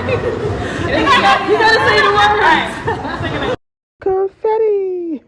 You gotta say the words. Confetti.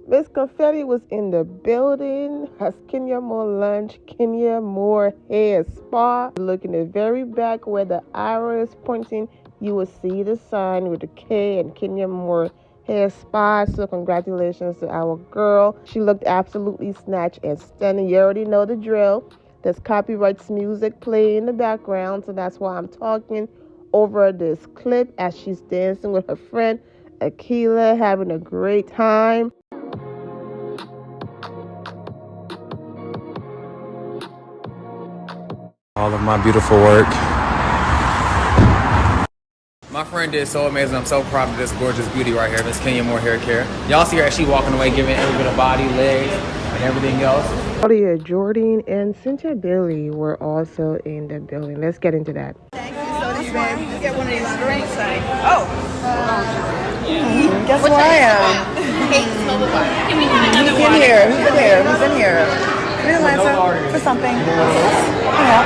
Miss Confetti was in the building. Has Kenya Moore lunch, Kenya Moore hair spa. Look in the very back where the arrow is pointing, you will see the sign with the K and Kenya Moore hair spa. So congratulations to our girl. She looked absolutely snatched and stunning. You already know the drill. There's copyrights music playing in the background, so that's why I'm talking over this clip as she's dancing with her friend Akila, having a great time. All of my beautiful work. My friend did so amazing. I'm so proud of this gorgeous beauty right here, Miss Kenya Moore Hair Care. Y'all see her as she walking away, giving every bit of body, legs, and everything else. Claudia Jordan and Cynthia Billy were also in the building. Let's get into that. Thank you. So this one, you get one of these drinks. Oh. Guess who I am? He's in here. He's in here. We're in Atlanta for something. Yeah.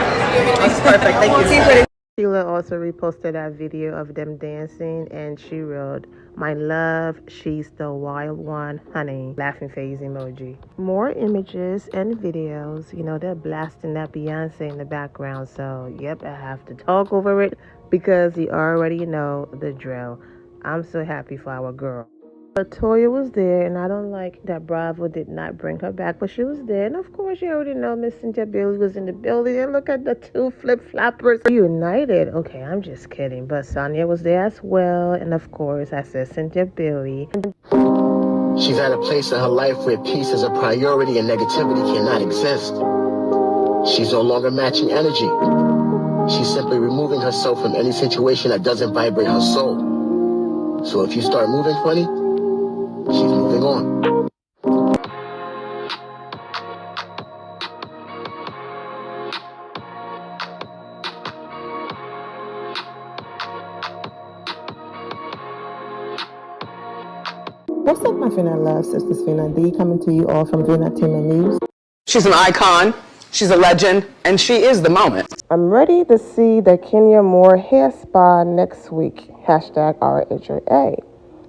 That's perfect. Thank you. See you pretty. Sheila also reposted that video of them dancing, and she wrote, "My love, she's the wild one, honey." Laughing face emoji. More images and videos. You know, they're blasting that Beyonce in the background. So, yep, I have to talk over it because you already know the drill. I'm so happy for our girl. Latoya was there, and I don't like that Bravo did not bring her back, but she was there. And of course, you already know Miss Cynthia Billy was in the building. And look at the two flip-floppers united. Okay, I'm just kidding. But Sonia was there as well. And of course, I said Cynthia Billy. She's at a place in her life where peace is a priority and negativity cannot exist. She's no longer matching energy. She's simply removing herself from any situation that doesn't vibrate her soul. So if you start moving funny, she's moving on. What's up, my Finna love? Sisters Finna D coming to you all from Finna Tina News. She's an icon, she's a legend, and she is the moment. I'm ready to see the Kenya Moore hair spa next week. Hashtag RHOA.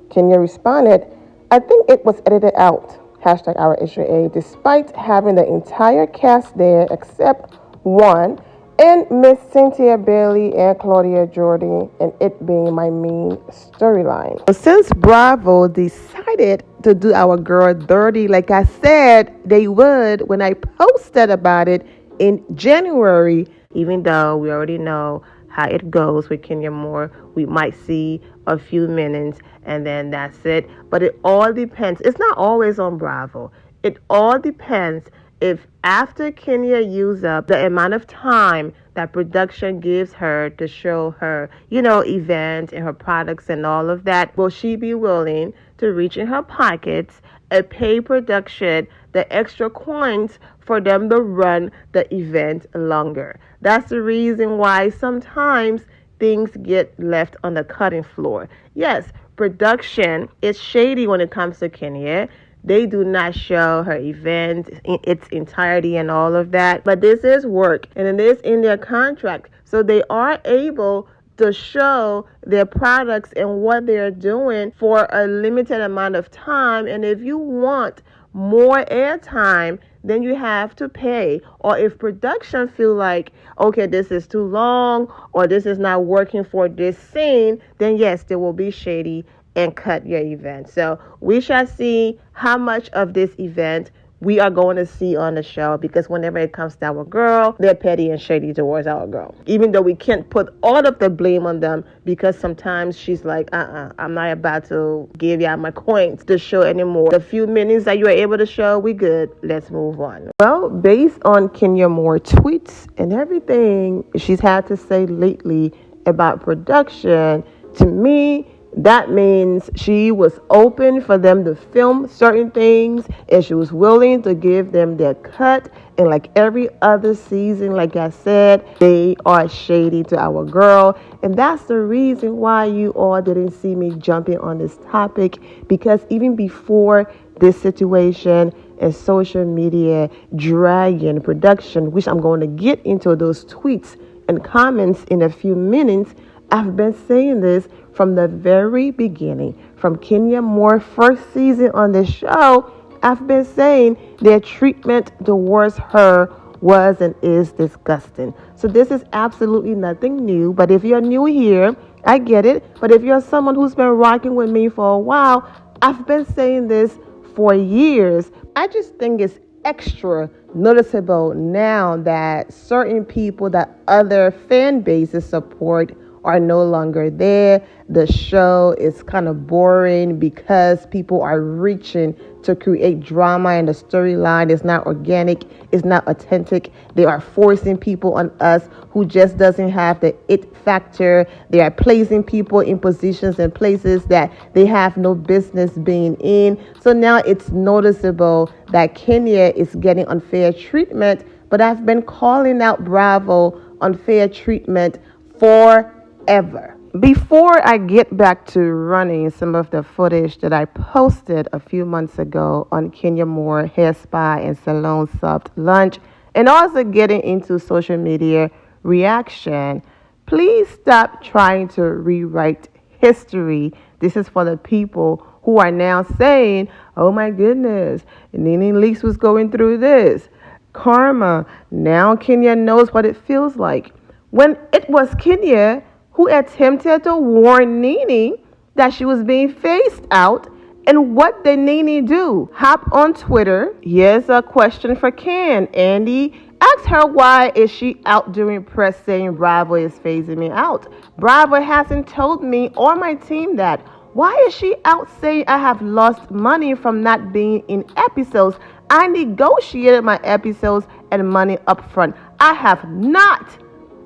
Kenya responded, "I think it was edited out." Hashtag RHOA, despite having the entire cast there except one, and Miss Cynthia Bailey and Claudia Jordan, and it being my main storyline. Since Bravo decided to do our girl dirty, like I said they would when I posted about it in January, even though we already know how it goes with Kenya Moore, we might see a few minutes and then that's it. But it all depends. It's not always on Bravo. It all depends if after Kenya used up the amount of time that production gives her to show her, events and her products and all of that, will she be willing to reach in her pockets and pay production the extra coins for them to run the event longer? That's the reason why sometimes things get left on the cutting floor. Yes, production is shady when it comes to Kenya. They do not show her event in its entirety and all of that. But this is work, and it is in their contract. So they are able to show their products and what they're doing for a limited amount of time. And if you want more airtime, then you have to pay. Or if production feel like, okay, this is too long or this is not working for this scene, then yes, they will be shady and cut your event. So we shall see how much of this event we are going to see on the show, because whenever it comes to our girl, they're petty and shady towards our girl. Even though we can't put all of the blame on them, because sometimes she's like, I'm not about to give y'all my coins to show anymore. The few minutes that you are able to show, we good. Let's move on. Well, based on Kenya Moore tweets and everything she's had to say lately about production, to me, that means she was open for them to film certain things and she was willing to give them their cut. And like every other season, like I said, they are shady to our girl. And that's the reason why you all didn't see me jumping on this topic, because even before this situation and social media dragging production, which I'm going to get into those tweets and comments in a few minutes, I've been saying this from the very beginning. From Kenya Moore's first season on the show, I've been saying their treatment towards her was and is disgusting. So this is absolutely nothing new. But if you're new here, I get it. But if you're someone who's been rocking with me for a while, I've been saying this for years. I just think it's extra noticeable now that certain people that other fan bases support are no longer there. The show is kind of boring because people are reaching to create drama, and the storyline is not organic, it's not authentic. They are forcing people on us who just doesn't have the it factor. They are placing people in positions and places that they have no business being in. So now it's noticeable that Kenya is getting unfair treatment, but I've been calling out Bravo unfair treatment forever. Before I get back to running some of the footage that I posted a few months ago on Kenya Moore Hair Spa and Salon Soft Lunch, and also getting into social media reaction, please stop trying to rewrite history. This is for the people who are now saying, oh my goodness, Nene Leakes was going through this. Karma. Now Kenya knows what it feels like. When it was Kenya who attempted to warn Nene that she was being phased out, and what did Nene do? Hop on Twitter. Here's a question for Ken. Andy, ask her why is she out during press saying Bravo is phasing me out. Bravo hasn't told me or my team that. Why is she out saying I have lost money from not being in episodes? I negotiated my episodes and money up front. I have not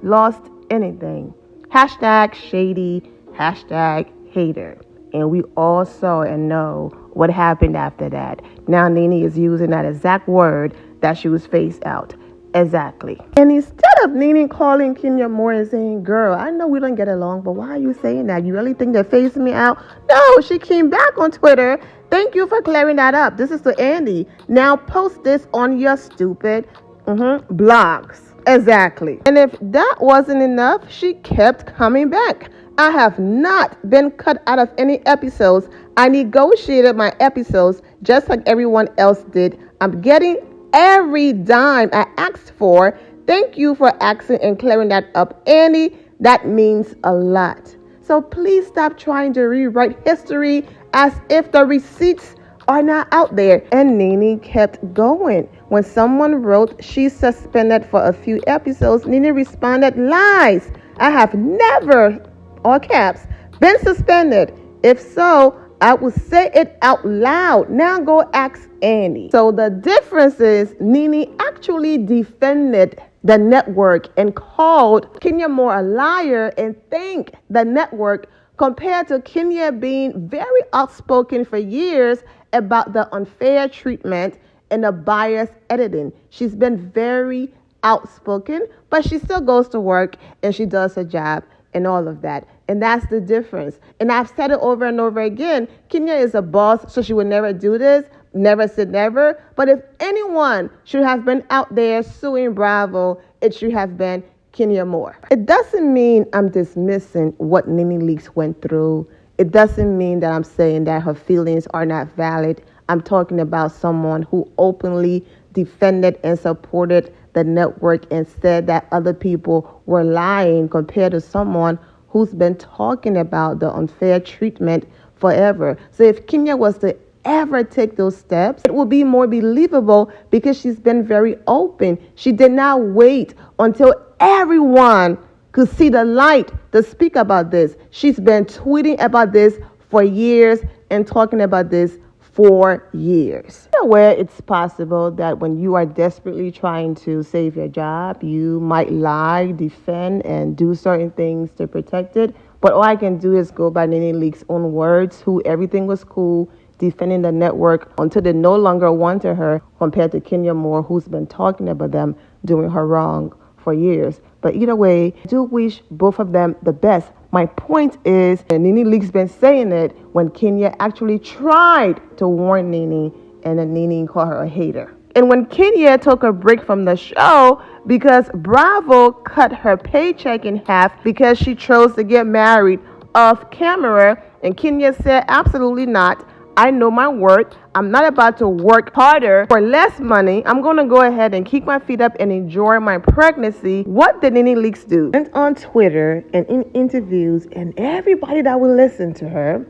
lost anything. Hashtag shady, hashtag hater. And we all saw and know what happened after that. Now Nene is using that exact word that she was phased out. Exactly. And instead of Nene calling Kenya Moore and saying, girl, I know we don't get along, but why are you saying that? You really think they're phasing me out? No, she came back on Twitter. Thank you for clearing that up. This is to Andy. Now post this on your stupid blogs. Exactly. And if that wasn't enough, she kept coming back. I have not been cut out of any episodes. I negotiated my episodes just like everyone else did. I'm getting every dime I asked for. Thank you for asking and clearing that up, Annie. That means a lot. So please stop trying to rewrite history as if the receipts are not out there. And Nene kept going. When someone wrote she's suspended for a few episodes, Nene responded, lies. I have never, all caps, been suspended. If so, I will say it out loud. Now go ask Annie. So the difference is Nene actually defended the network and called Kenya Moore a liar and thanked the network, compared to Kenya being very outspoken for years about the unfair treatment and the biased editing. She's been very outspoken, but she still goes to work and she does her job and all of that. And that's the difference. And I've said it over and over again. Kenya is a boss, so she would never do this. Never said never. But if anyone should have been out there suing Bravo, it should have been Kenya Moore. It doesn't mean I'm dismissing what Nene Leakes went through. It doesn't mean that I'm saying that her feelings are not valid. I'm talking about someone who openly defended and supported the network and said that other people were lying, compared to someone who's been talking about the unfair treatment forever. So if Kenya was to ever take those steps, it will be more believable because she's been very open. She did not wait until everyone could see the light to speak about this. She's been tweeting about this for years and talking about this for years. Where it's possible that when you are desperately trying to save your job, you might lie, defend, and do certain things to protect it. But all I can do is go by Nene Leakes' own words, who everything was cool, defending the network until they no longer wanted her, compared to Kenya Moore, who's been talking about them doing her wrong for years. But either way, I do wish both of them the best. My point is, and Nene Leakes been saying it when Kenya actually tried to warn Nene, and then Nene called her a hater. And when Kenya took a break from the show, because Bravo cut her paycheck in half because she chose to get married off camera. And Kenya said, absolutely not. I know my worth. I'm not about to work harder for less money. I'm going to go ahead and keep my feet up and enjoy my pregnancy. What did Nene Leakes do? And on Twitter and in interviews and everybody that will listen to her,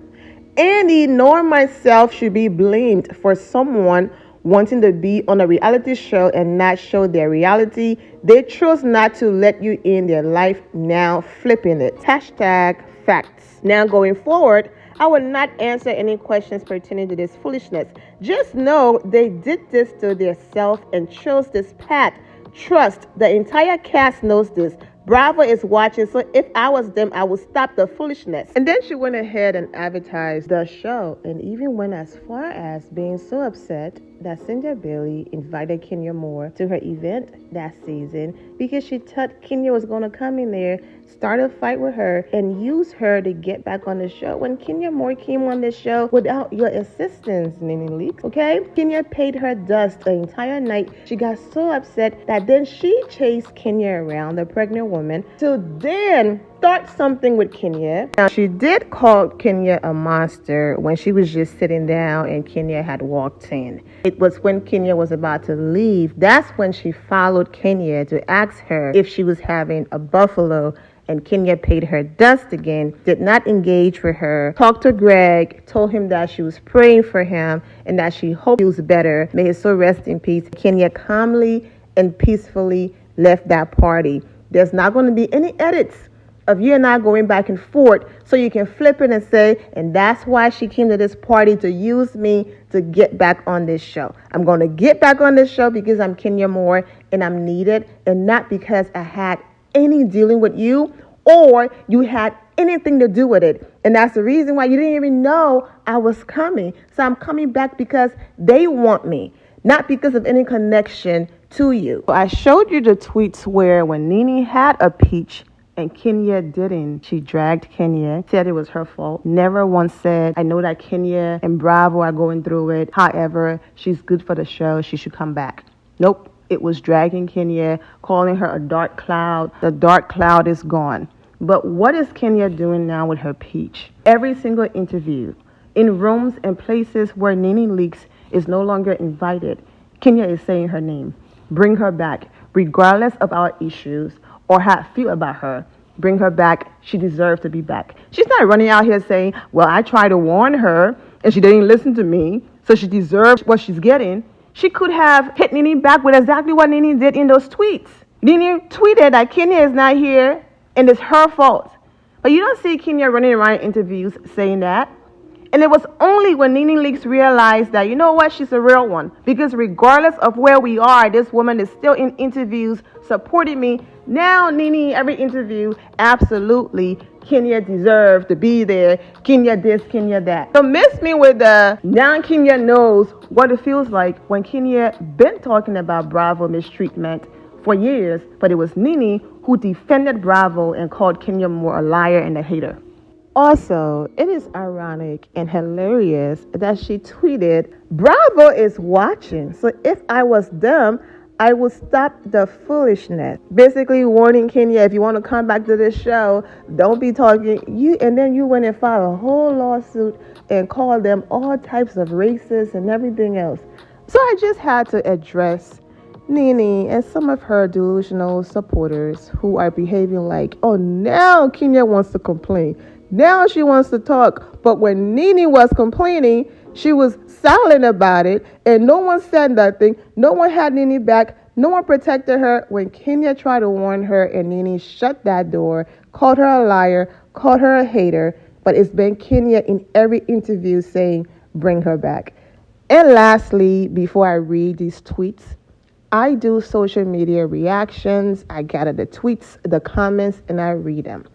Andy nor myself should be blamed for someone wanting to be on a reality show and not show their reality. They chose not to let you in their life, now flipping it. Hashtag facts. Now going forward, I will not answer any questions pertaining to this foolishness. Just know they did this to themselves and chose this path. Trust, the entire cast knows this. Bravo is watching, so if I was them, I would stop the foolishness. And then she went ahead and advertised the show and even went as far as being so upset that Cynthia Bailey invited Kenya Moore to her event that season because she thought Kenya was going to come in there, start a fight with her, and use her to get back on the show. When Kenya Moore came on the show without your assistance, Nene Leakes, okay? Kenya paid her dust the entire night. She got so upset that then she chased Kenya around, the pregnant woman, to then start something with Kenya. Now, she did call Kenya a monster when she was just sitting down and Kenya had walked in. It was when Kenya was about to leave. That's when she followed Kenya to ask her if she was having a buffalo, and Kenya paid her dust again, did not engage with her, talked to Greg, told him that she was praying for him and that she hoped he was better. May his soul rest in peace. Kenya calmly and peacefully left that party. There's not going to be any edits of you and I going back and forth, so you can flip it and say, and that's why she came to this party, to use me to get back on this show. I'm going to get back on this show because I'm Kenya Moore and I'm needed, and not because I had any dealing with you or you had anything to do with it. And that's the reason why you didn't even know I was coming. So I'm coming back because they want me, not because of any connection to you. I showed you the tweets where when Nene had a peach and Kenya didn't, she dragged Kenya, said it was her fault. Never once said, I know that Kenya and Bravo are going through it. However, she's good for the show. She should come back. Nope. It was dragging Kenya, calling her a dark cloud. The dark cloud is gone. But what is Kenya doing now with her peach? Every single interview, in rooms and places where Nene Leakes is no longer invited, Kenya is saying her name. Bring her back, regardless of our issues or how I feel about her. Bring her back. She deserves to be back. She's not running out here saying, well, I tried to warn her and she didn't listen to me, so she deserves what she's getting. She could have hit Nene back with exactly what Nene did in those tweets. Nene tweeted that Kenya is not here and it's her fault. But you don't see Kenya running around in interviews saying that. And it was only when Nene Leakes realized that, you know what, she's a real one. Because regardless of where we are, this woman is still in interviews supporting me. Now, Nene, every interview, absolutely, Kenya deserves to be there. Kenya this, Kenya that. So miss me with the, now Kenya knows what it feels like when Kenya been talking about Bravo mistreatment for years. But it was Nene who defended Bravo and called Kenya Moore a liar and a hater. Also, it is ironic and hilarious that she tweeted, Bravo is watching, so if I was them, I would stop the foolishness. Basically warning Kenya, if you want to come back to this show, don't be talking. And then you went and filed a whole lawsuit and called them all types of racists and everything else. So I just had to address Nene and some of her delusional supporters who are behaving like, oh, now Kenya wants to complain. Now she wants to talk. But when Nene was complaining, she was silent about it, and no one said nothing. No one had Nene back. No one protected her. When Kenya tried to warn her, and Nene shut that door, called her a liar, called her a hater. But it's been Kenya in every interview saying, bring her back. And lastly, before I read these tweets, I do social media reactions. I gather the tweets, the comments, and I read them.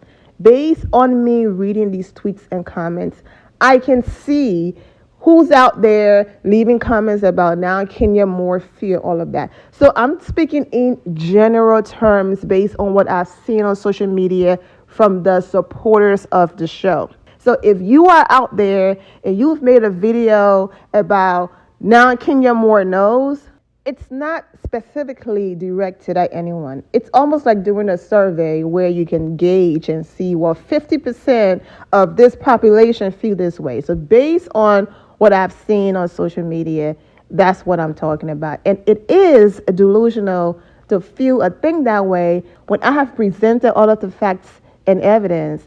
Based on me reading these tweets and comments, I can see who's out there leaving comments about now Kenya Moore fear, all of that. So I'm speaking in general terms based on what I've seen on social media from the supporters of the show. So if you are out there and you've made a video about now Kenya Moore knows, it's not specifically directed at anyone. It's almost like doing a survey where you can gauge and see, well, 50% of this population feel this way. So based on what I've seen on social media, that's what I'm talking about. And it is delusional to feel a thing that way when I have presented all of the facts and evidence,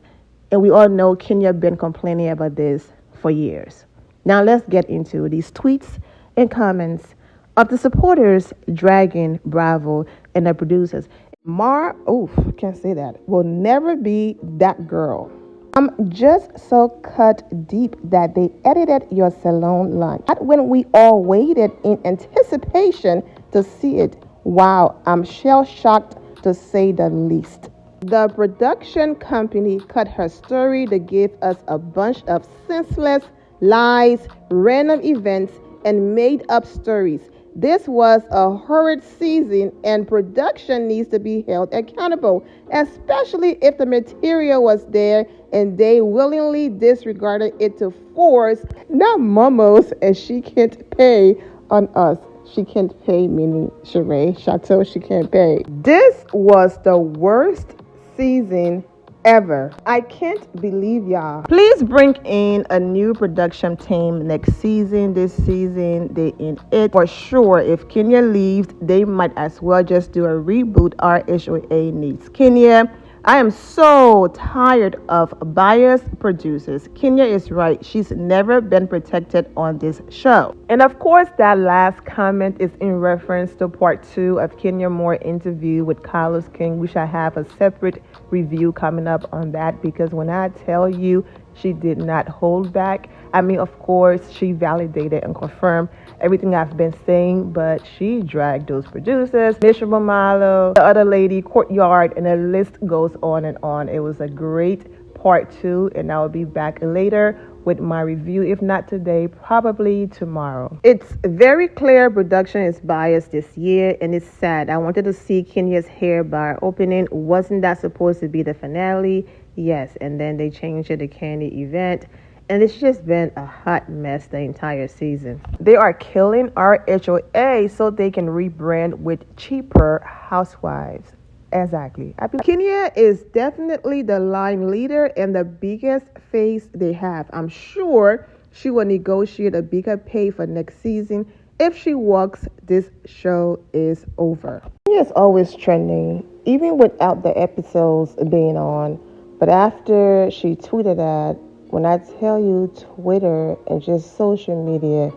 and we all know Kenya been complaining about this for years. Now let's get into these tweets and comments of the supporters dragging Bravo and the producers. Can't say that, will never be that girl. I'm just so cut deep that they edited your salon lunch. When we all waited in anticipation to see it. Wow, I'm shell-shocked to say the least. The production company cut her story to give us a bunch of senseless lies, random events, and made-up stories. This was a horrid season, and production needs to be held accountable, especially if the material was there and they willingly disregarded it to force, not Momos, and she can't pay on us. She can't pay, meaning Sheree, Chateau, she can't pay. This was the worst season ever. I can't believe y'all. Please bring in a new production team next season. This season, they in it for sure. If Kenya leaves, they might as well just do a reboot. RHOA needs Kenya. I am so tired of biased producers. Kenya is right. She's never been protected on this show. And of course, that last comment is in reference to part 2 of Kenya Moore interview with Carlos King. We shall have a separate review coming up on that, because when I tell you she did not hold back, I mean, of course, she validated and confirmed everything I've been saying, but she dragged those producers, Miserable Malo, the other lady, Courtyard, and the list goes on and on. It was a great part 2, and I will be back later with my review. If not today, probably tomorrow. It's very clear production is biased this year, and it's sad. I wanted to see Kenya's hair bar opening. Wasn't that supposed to be the finale? Yes, and then they changed it to Candy event. And it's just been a hot mess the entire season. They are killing RHOA so they can rebrand with cheaper housewives. Exactly. Kenya is definitely the line leader and the biggest face they have. I'm sure she will negotiate a bigger pay for next season. If she walks, this show is over. Kenya is always trending, even without the episodes being on. But after she tweeted that, when I tell you Twitter and just social media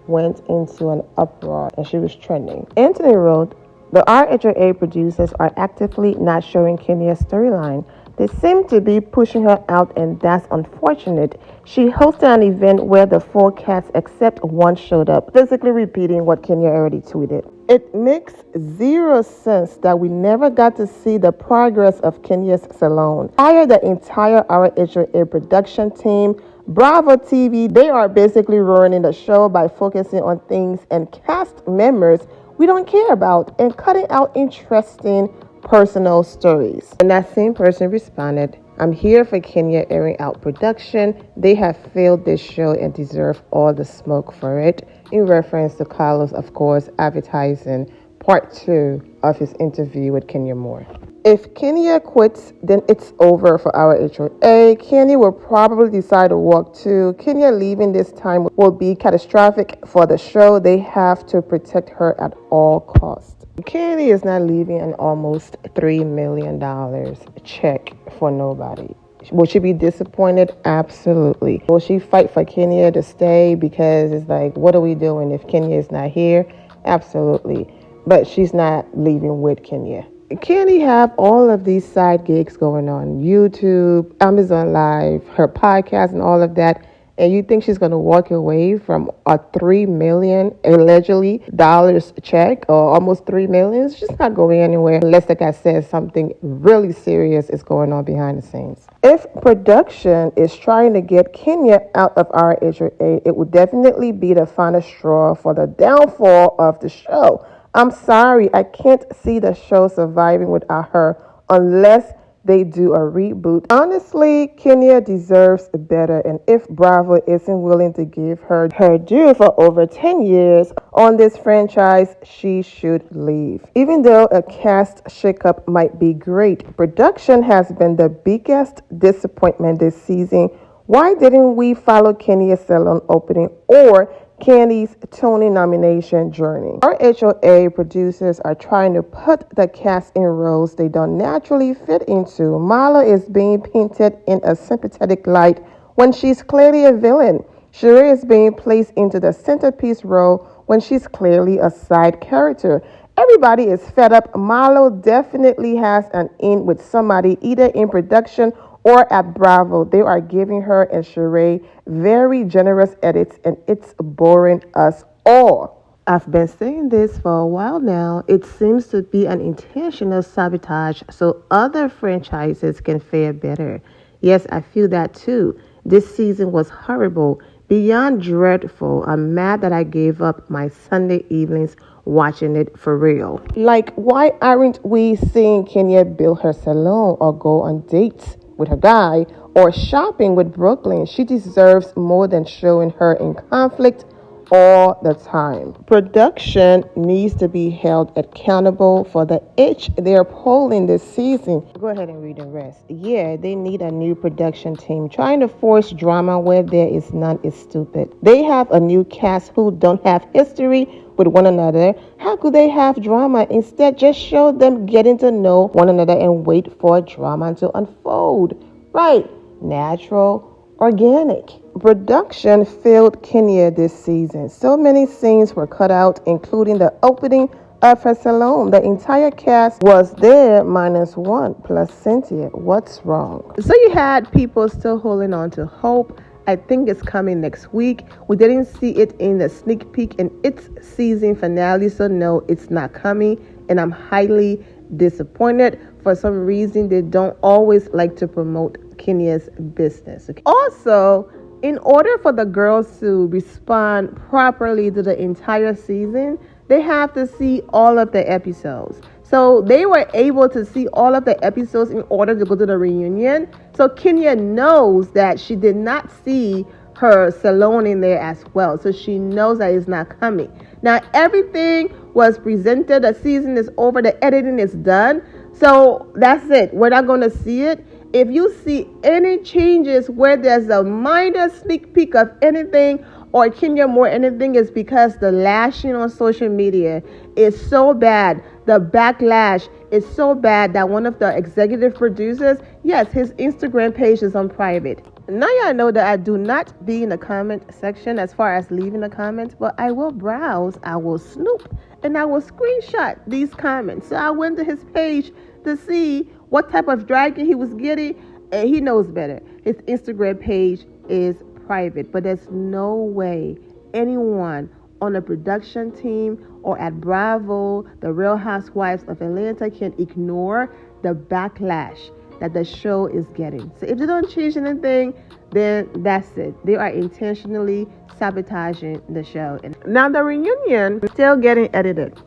went into an uproar and she was trending. Anthony wrote, the RHOA producers are actively not showing Kenya's storyline. They seem to be pushing her out, and that's unfortunate. She hosted an event where the 4 cats except one showed up, basically repeating what Kenya already tweeted. It makes zero sense that we never got to see the progress of Kenya's salon. Hire the entire RHOA production team, Bravo TV. They are basically ruining the show by focusing on things and cast members we don't care about and cutting out interesting personal stories. And that same person responded, I'm here for Kenya airing out production. They have failed this show and deserve all the smoke for it. In reference to Carlos, of course, advertising part 2 of his interview with Kenya Moore. If Kenya quits, then it's over for our HOA. Kenya will probably decide to walk too. Kenya leaving this time will be catastrophic for the show. They have to protect her at all costs. Kenya is not leaving an almost $3 million check for nobody. Will she be disappointed? Absolutely. Will she fight for Kenya to stay? Because it's like, what are we doing if Kenya is not here? Absolutely. But she's not leaving with Kenya. Kenya have all of these side gigs going on, YouTube, Amazon Live, her podcast and all of that. And you think she's going to walk away from a $3 million allegedly dollars check, or almost $3 million? She's not going anywhere unless, like I said, something really serious is going on behind the scenes. If production is trying to get Kenya out of our HOA, it would definitely be the final straw for the downfall of the show. I'm sorry, I can't see the show surviving without her unless they do a reboot. Honestly, Kenya deserves better, and if Bravo isn't willing to give her due for over 10 years on this franchise, she should leave. Even though a cast shakeup might be great, production has been the biggest disappointment this season. Why didn't we follow Kenya's salon opening or Candy's Tony nomination journey? RHOA producers are trying to put the cast in roles they don't naturally fit into. Marlo is being painted in a sympathetic light when she's clearly a villain. Sheree is being placed into the centerpiece role when she's clearly a side character. Everybody is fed up. Marlo definitely has an in with somebody, either in production or at Bravo. They are giving her and Sheree very generous edits, and it's boring us all. I've been saying this for a while now. It seems to be an intentional sabotage so other franchises can fare better. Yes, I feel that too. This season was horrible, beyond dreadful. I'm mad that I gave up my Sunday evenings watching it for real. Like, why aren't we seeing Kenya build her salon or go on dates with her guy or shopping with Brooklyn? She deserves more than showing her in conflict all the time. Production needs to be held accountable for the itch they're pulling this season. Go ahead and read the rest. Yeah, they need a new production team. Trying to force drama where there is none is stupid. They have a new cast who don't have history with one another. How could they have drama? Instead, just show them getting to know one another and wait for drama to unfold. Right. Natural. Organic. Production failed Kenya this season. So many scenes were cut out, including the opening of her salon. The entire cast was there minus one, plus Cynthia. What's wrong? So you had people still holding on to hope. I think it's coming next week. We didn't see it in the sneak peek in its season finale, so no, it's not coming, and I'm highly disappointed. For some reason, they don't always like to promote Kenya's business. Okay. Also, in order for the girls to respond properly to the entire season, they have to see all of the episodes. So they were able to see all of the episodes in order to go to the reunion. So Kenya knows that she did not see her salon in there as well. So she knows that it's not coming. Now, everything was presented. The season is over. The editing is done. So that's it. We're not going to see it. If you see any changes where there's a minor sneak peek of anything or Kenya Moore anything, is because the lashing on social media is so bad. The backlash is so bad that one of the executive producers, yes, his Instagram page is on private. Now y'all know that I do not be in the comment section as far as leaving a comment, but I will browse, I will snoop, and I will screenshot these comments. So I went to his page to see what type of dragging he was getting, and he knows better. His Instagram page is private, but there's no way anyone on a production team or at Bravo, the Real Housewives of Atlanta, can ignore the backlash that the show is getting. So if they don't change anything, then that's it. They are intentionally sabotaging the show. And now the reunion is still getting edited.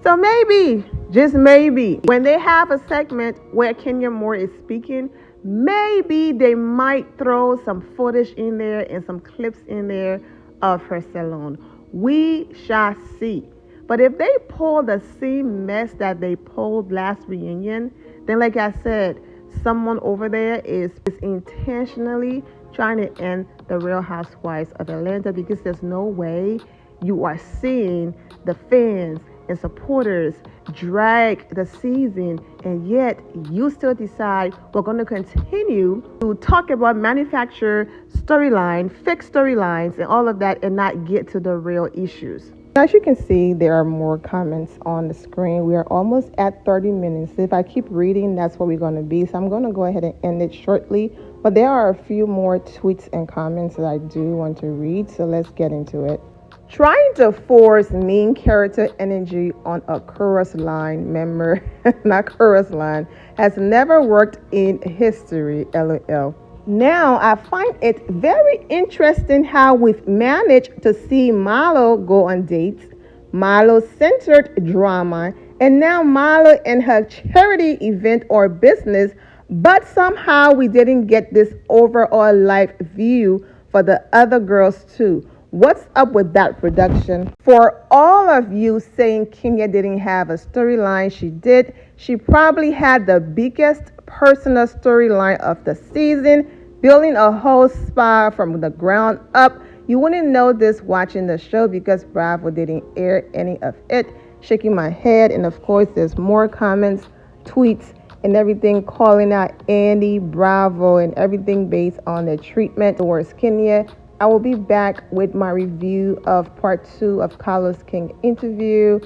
So maybe, just maybe, when they have a segment where Kenya Moore is speaking, maybe they might throw some footage in there and some clips in there of her salon. We shall see. But if they pull the same mess that they pulled last reunion, then like I said, someone over there is intentionally trying to end the Real Housewives of Atlanta, because there's no way you are seeing the fans and supporters drag the season, and yet you still decide we're going to continue to talk about manufactured storyline, fixed storylines, and all of that, and not get to the real issues. As you can see, there are more comments on the screen. We are almost at 30 minutes. If I keep reading, that's where we're going to be. So I'm going to go ahead and end it shortly. But there are a few more tweets and comments that I do want to read. So let's get into it. Trying to force mean character energy on a chorus line member, not chorus line, has never worked in history, LOL. Now, I find it very interesting how we've managed to see Marlo go on dates, Marlo-centered drama, and now Marlo and her charity event or business But somehow we didn't get this overall life view for the other girls too. What's up with that production? For all of you saying Kenya didn't have a storyline, she did. She probably had the biggest personal storyline of the season, building a whole spa from the ground up. You wouldn't know this watching the show because Bravo didn't air any of it. Shaking my head, and of course there's more comments, tweets, and everything calling out Andy, Bravo, and everything based on the treatment towards Kenya. I will be back with my review of part 2 of Carlos King interview.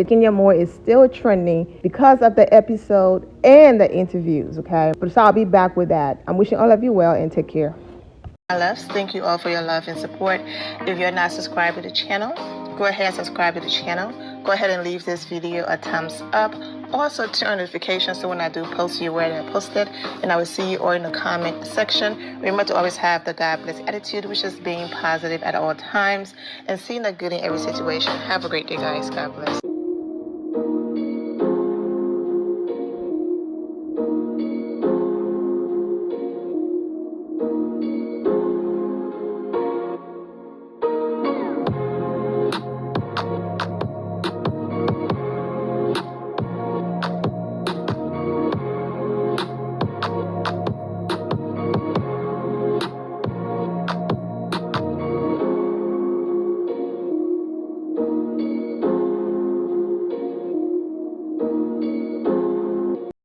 Kenya Moore is still trending because of the episode and the interviews, okay? But so I'll be back with that. I'm wishing all of you well and take care. My loves, thank you all for your love and support. If you're not subscribed to the channel, go ahead and subscribe to the channel. Go ahead and leave this video a thumbs up. Also turn on notifications so when I do post, you're aware that I posted. And I will see you all in the comment section. Remember to always have the God bless attitude, which is being positive at all times and seeing the good in every situation. Have a great day, guys. God bless.